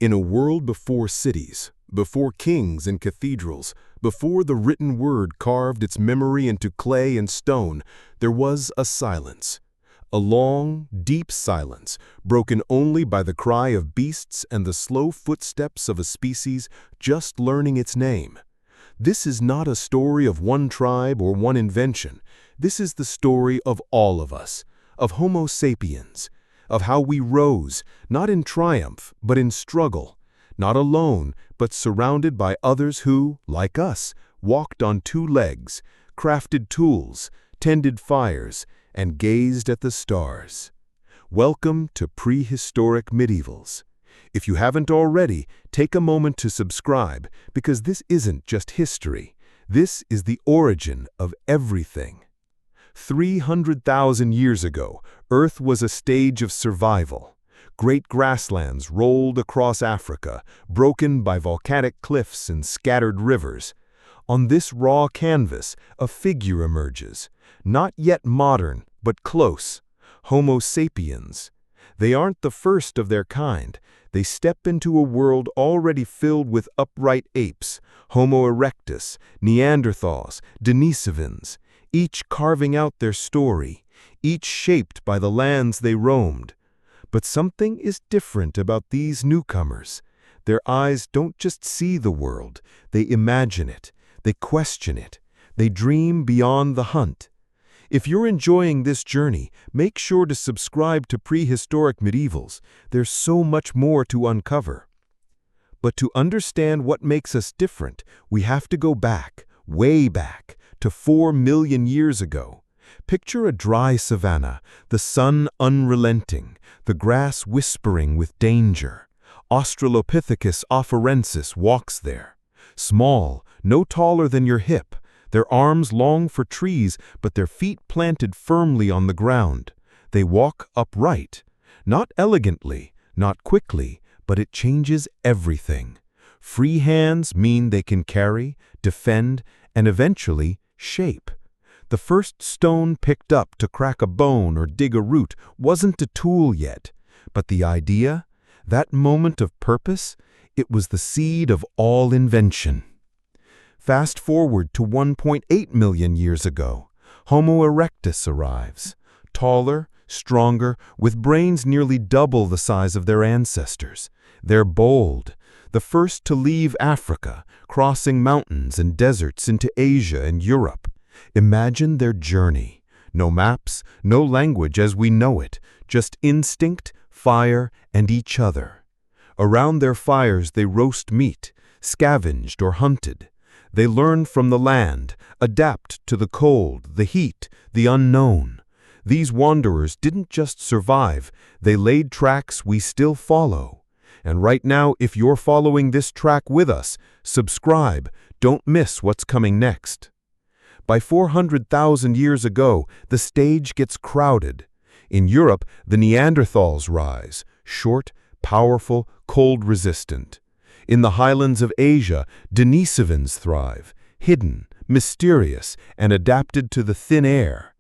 In a world before cities, before kings and cathedrals, before the written word carved its memory into clay and stone, there was a silence. A long, deep silence, broken only by the cry of beasts and the slow footsteps of a species just learning its name. This is not a story of one tribe or one invention. This is the story of all of us, of Homo sapiens, of how we rose, not in triumph, but in struggle, not alone, but surrounded by others who, like us, walked on two legs, crafted tools, tended fires, and gazed at the stars. Welcome to Prehistoric Medievals. If you haven't already, take a moment to subscribe, because this isn't just history. This is the origin of everything. 300,000 years ago, Earth was a stage of survival. Great grasslands rolled across Africa, broken by volcanic cliffs and scattered rivers. On this raw canvas, a figure emerges, not yet modern, but close. Homo sapiens. They aren't the first of their kind. They step into a world already filled with upright apes, Homo erectus, Neanderthals, Denisovans, each carving out their story, each shaped by the lands they roamed. But something is different about these newcomers. Their eyes don't just see the world, they imagine it, they question it, they dream beyond the hunt. If you're enjoying this journey, make sure to subscribe to Prehistoric Medievals. There's so much more to uncover. But to understand what makes us different, we have to go back, way back, to 4 million years ago. Picture a dry savanna, the sun unrelenting, the grass whispering with danger. Australopithecus afarensis walks there. Small, no taller than your hip, their arms long for trees, but their feet planted firmly on the ground. They walk upright. Not elegantly, not quickly, but it changes everything. Free hands mean they can carry, defend, and eventually shape. The first stone picked up to crack a bone or dig a root wasn't a tool yet, but the idea, that moment of purpose, it was the seed of all invention. Fast forward to 1.8 million years ago, Homo erectus arrives. Taller, stronger, with brains nearly double the size of their ancestors. They're bold, the first to leave Africa, crossing mountains and deserts into Asia and Europe. Imagine their journey. No maps, no language as we know it, just instinct, fire, and each other. Around their fires they roast meat, scavenged or hunted. They learn from the land, adapt to the cold, the heat, the unknown. These wanderers didn't just survive, they laid tracks we still follow. And right now, if you're following this track with us, subscribe, don't miss what's coming next. By 400,000 years ago, the stage gets crowded. In Europe, the Neanderthals rise, short, powerful, cold-resistant. In the highlands of Asia, Denisovans thrive, hidden, mysterious, and adapted to the thin air.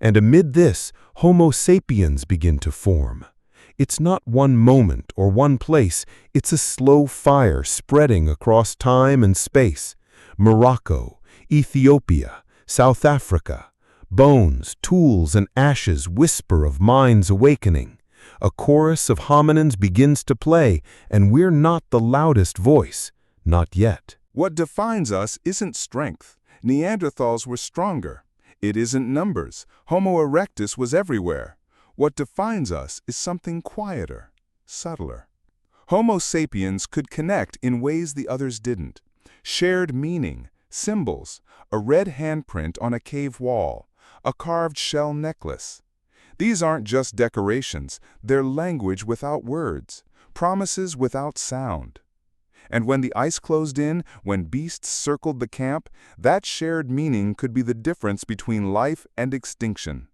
And amid this, Homo sapiens begin to form. It's not one moment or one place, it's a slow fire spreading across time and space. Morocco, Ethiopia, South Africa. Bones, tools, and ashes whisper of minds awakening. A chorus of hominins begins to play, and we're not the loudest voice. Not yet. What defines us isn't strength. Neanderthals were stronger. It isn't numbers. Homo erectus was everywhere. What defines us is something quieter, subtler. Homo sapiens could connect in ways the others didn't. Shared meaning, symbols, a red handprint on a cave wall, a carved shell necklace. These aren't just decorations, they're language without words, promises without sound. And when the ice closed in, when beasts circled the camp, that shared meaning could be the difference between life and extinction.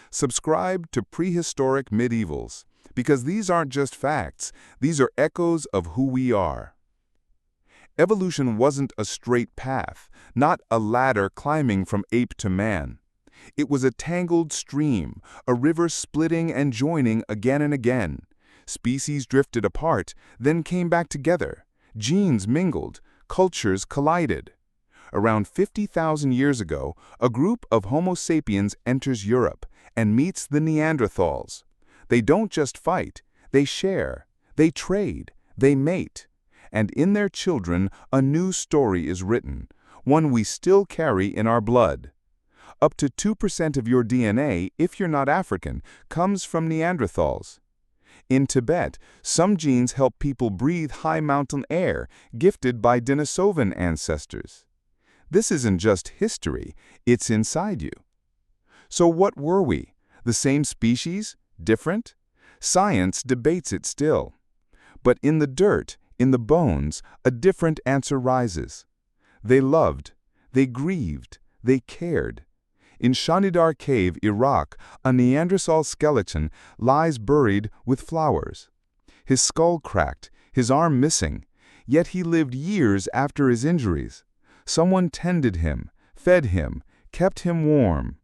Subscribe to Prehistoric Medievals, because these aren't just facts, these are echoes of who we are. Evolution wasn't a straight path, not a ladder climbing from ape to man. It was a tangled stream, a river splitting and joining again and again. Species drifted apart, then came back together. Genes mingled, cultures collided. Around 50,000 years ago, a group of Homo sapiens enters Europe and meets the Neanderthals. They don't just fight, they share, they trade, they mate. And in their children, a new story is written, one we still carry in our blood. Up to 2% of your DNA, if you're not African, comes from Neanderthals. In Tibet, some genes help people breathe high mountain air, gifted by Denisovan ancestors. This isn't just history, it's inside you. So what were we? The same species? Different? Science debates it still. But in the dirt, in the bones, a different answer rises. They loved, they grieved, they cared. In Shanidar Cave, Iraq, a Neanderthal skeleton lies buried with flowers. His skull cracked, his arm missing, yet he lived years after his injuries. Someone tended him, fed him, kept him warm.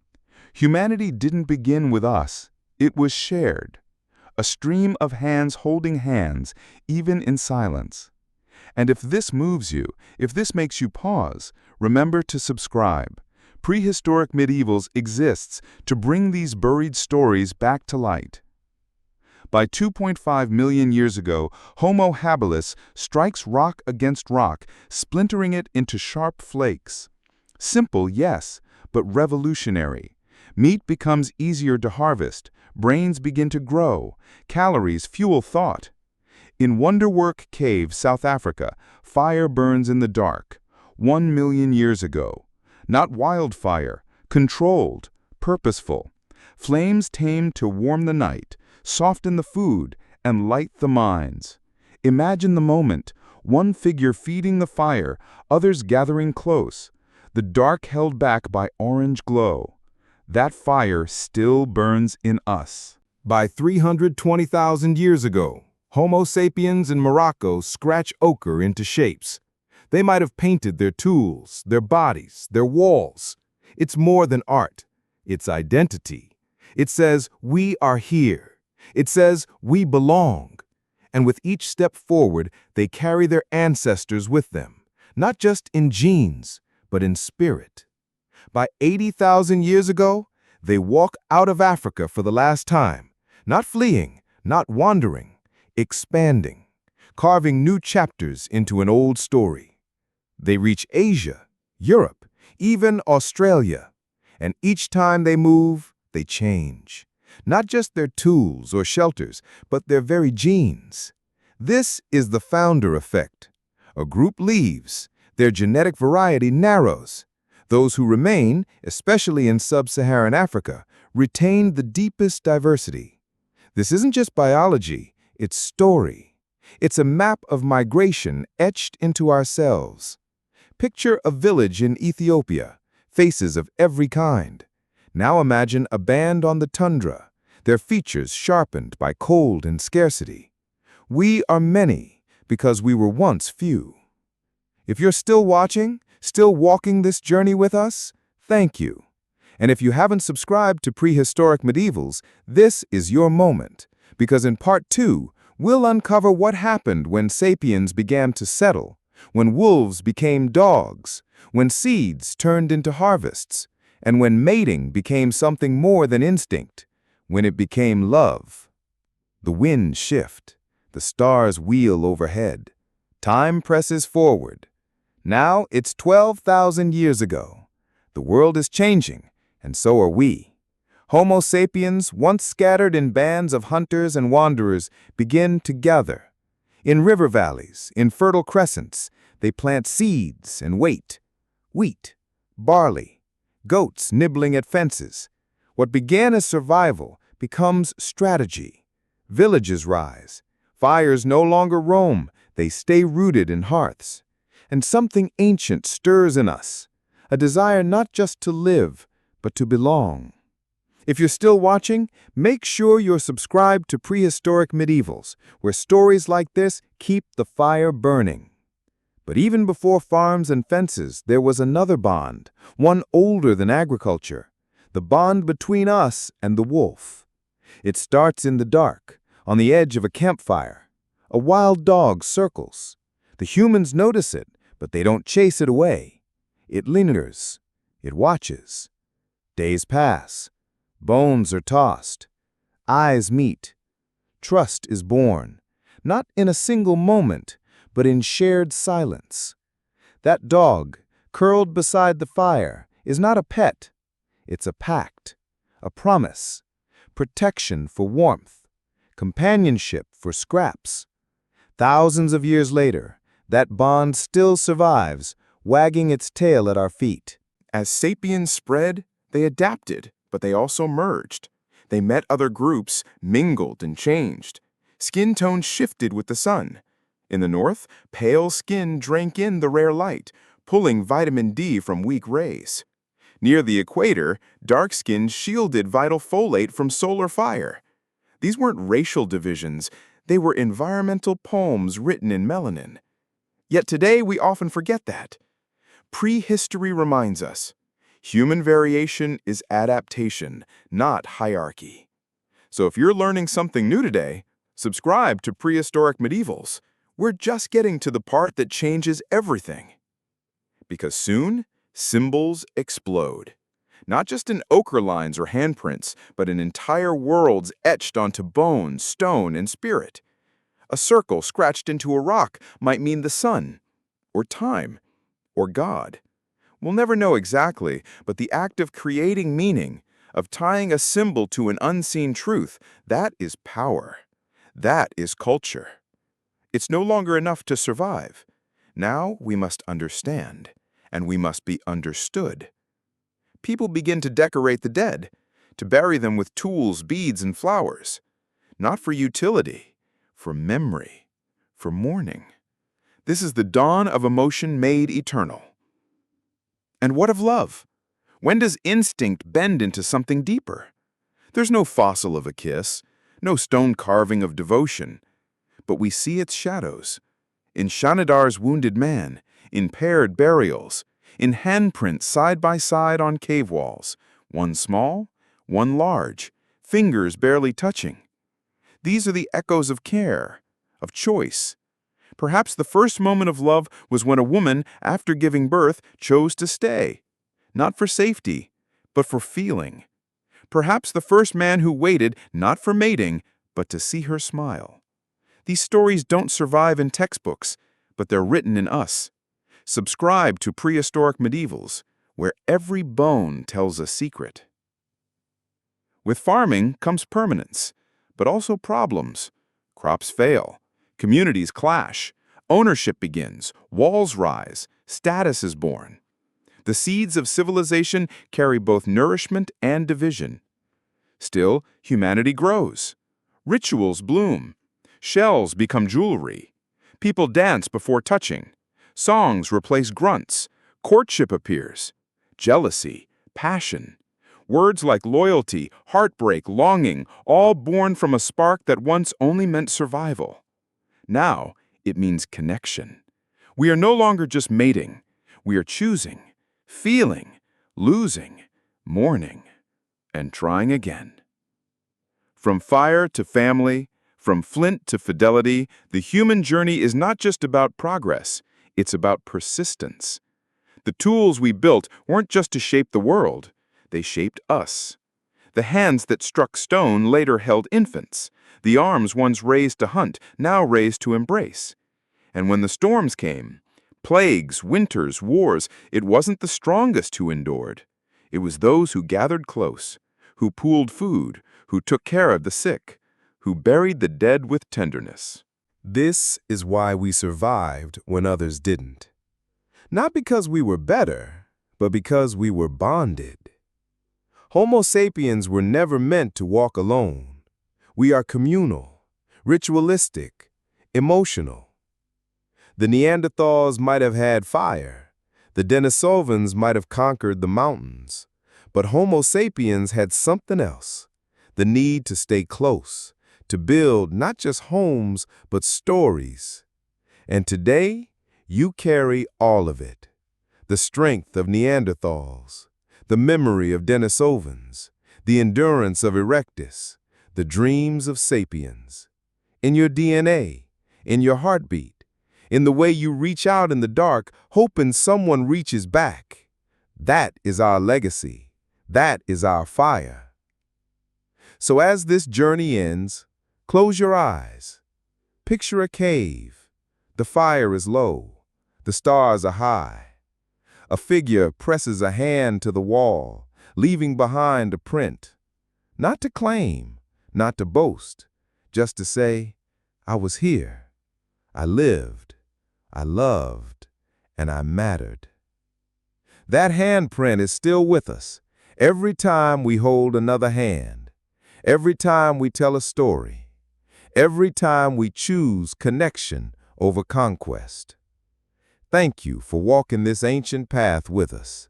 Humanity didn't begin with us, it was shared. A stream of hands holding hands, even in silence. And if this moves you, if this makes you pause, remember to subscribe. Prehistoric Medievals exists to bring these buried stories back to light. By 2.5 million years ago, Homo habilis strikes rock against rock, splintering it into sharp flakes. Simple, yes, but revolutionary. Meat becomes easier to harvest, brains begin to grow, calories fuel thought. In Wonderwork Cave, South Africa, fire burns in the dark. 1 million years ago. Not wildfire, controlled, purposeful. Flames tamed to warm the night, soften the food, and light the minds. Imagine the moment, one figure feeding the fire, others gathering close, the dark held back by orange glow. That fire still burns in us. By 320,000 years ago, Homo sapiens in Morocco scratch ochre into shapes. They might have painted their tools, their bodies, their walls. It's more than art. It's identity. It says, we are here. It says, we belong. And with each step forward, they carry their ancestors with them, not just in genes, but in spirit. By 80,000 years ago, they walk out of Africa for the last time, not fleeing, not wandering, expanding, carving new chapters into an old story. They reach Asia, Europe, even Australia. And each time they move, they change. Not just their tools or shelters, but their very genes. This is the founder effect. A group leaves, their genetic variety narrows. Those who remain, especially in sub-Saharan Africa, retain the deepest diversity. This isn't just biology, it's story. It's a map of migration etched into ourselves. Picture a village in Ethiopia, faces of every kind. Now imagine a band on the tundra, their features sharpened by cold and scarcity. We are many because we were once few. If you're still watching, still walking this journey with us, thank you. And if you haven't subscribed to Prehistoric Medievals, this is your moment, because in Part 2, we'll uncover what happened when sapiens began to settle, when wolves became dogs, when seeds turned into harvests, and when mating became something more than instinct, when it became love. The winds shift, the stars wheel overhead. Time presses forward. Now it's 12,000 years ago. The world is changing, and so are we. Homo sapiens, once scattered in bands of hunters and wanderers, begin to gather. In river valleys, in fertile crescents, they plant seeds and wait. Wheat, barley, goats nibbling at fences. What began as survival becomes strategy. Villages rise. Fires no longer roam, they stay rooted in hearths. And something ancient stirs in us, a desire not just to live, but to belong. If you're still watching, make sure you're subscribed to Prehistoric Medievals, where stories like this keep the fire burning. But even before farms and fences, there was another bond, one older than agriculture, the bond between us and the wolf. It starts in the dark, On the edge of a campfire, a wild dog circles. The humans notice it, but they don't chase it away. It lingers. It watches. Days pass. Bones are tossed. Eyes meet. Trust is born, not in a single moment, but in shared silence. That dog, curled beside the fire, is not a pet. It's a pact, a promise, protection for warmth, companionship for scraps. Thousands of years later, that bond still survives, wagging its tail at our feet. As sapiens spread, they adapted, but they also merged. They met other groups, mingled, and changed. Skin tone shifted with the sun. In the north, pale skin drank in the rare light, pulling vitamin D from weak rays. Near the equator, dark skin shielded vital folate from solar fire. These weren't racial divisions, they were environmental poems written in melanin. Yet today we often forget that. Prehistory reminds us, human variation is adaptation, not hierarchy. So if you're learning something new today, subscribe to Prehistoric Medievals. We're just getting to the part that changes everything. Because soon, symbols explode. Not just in ochre lines or handprints, but in entire worlds etched onto bone, stone, and spirit. A circle scratched into a rock might mean the sun, or time, or God. We'll never know exactly, but the act of creating meaning, of tying a symbol to an unseen truth, that is power. That is culture. It's no longer enough to survive. Now we must understand, and we must be understood. People begin to decorate the dead, to bury them with tools, beads, and flowers. Not for utility, for memory, for mourning. This is the dawn of emotion made eternal. And what of love? When does instinct bend into something deeper? There's no fossil of a kiss, no stone carving of devotion, but we see its shadows. In Shanadar's wounded man, in paired burials, in handprints side by side on cave walls, one small, one large, fingers barely touching. These are the echoes of care, of choice. Perhaps the first moment of love was when a woman, after giving birth, chose to stay, not for safety, but for feeling. Perhaps the first man who waited, not for mating, but to see her smile. These stories don't survive in textbooks, but they're written in us. Subscribe to Prehistoric Medievals, where every bone tells a secret. With farming comes permanence, but also problems. Crops fail. Communities clash. Ownership begins. Walls rise. Status is born. The seeds of civilization carry both nourishment and division. Still, humanity grows. Rituals bloom. Shells become jewelry. People dance before touching. Songs replace grunts. Courtship appears. Jealousy, passion. Words like loyalty, heartbreak, longing, all born from a spark that once only meant survival. Now, it means connection. We are no longer just mating. We are choosing, feeling, losing, mourning, and trying again. From fire to family, from flint to fidelity, the human journey is not just about progress, it's about persistence. The tools we built weren't just to shape the world, they shaped us. The hands that struck stone later held infants. The arms once raised to hunt, now raised to embrace. And when the storms came, plagues, winters, wars, it wasn't the strongest who endured. It was those who gathered close, who pooled food, who took care of the sick, who buried the dead with tenderness. This is why we survived when others didn't. Not because we were better, but because we were bonded. Homo sapiens were never meant to walk alone. We are communal, ritualistic, emotional. The Neanderthals might have had fire. The Denisovans might have conquered the mountains. But Homo sapiens had something else, the need to stay close, to build not just homes, but stories. And today, you carry all of it. The strength of Neanderthals, the memory of Denisovans, the endurance of erectus, the dreams of sapiens. in your DNA, in your heartbeat, in the way you reach out in the dark, hoping someone reaches back. That is our legacy. That is our fire. So as this journey ends, close your eyes. Picture a cave. The fire is low. The stars are high. A figure presses a hand to the wall, leaving behind a print. Not to claim, not to boast, just to say, I was here. I lived. I loved. And I mattered. That handprint is still with us every time we hold another hand, every time we tell a story, every time we choose connection over conquest. Thank you for walking this ancient path with us.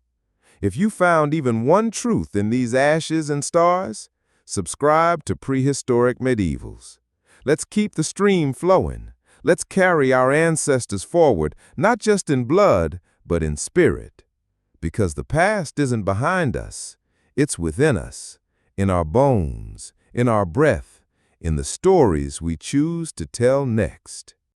If you found even one truth in these ashes and stars, subscribe to Prehistoric Medievals. Let's keep the stream flowing. Let's carry our ancestors forward, not just in blood, but in spirit. Because the past isn't behind us, it's within us, in our bones, in our breath, in the stories we choose to tell next.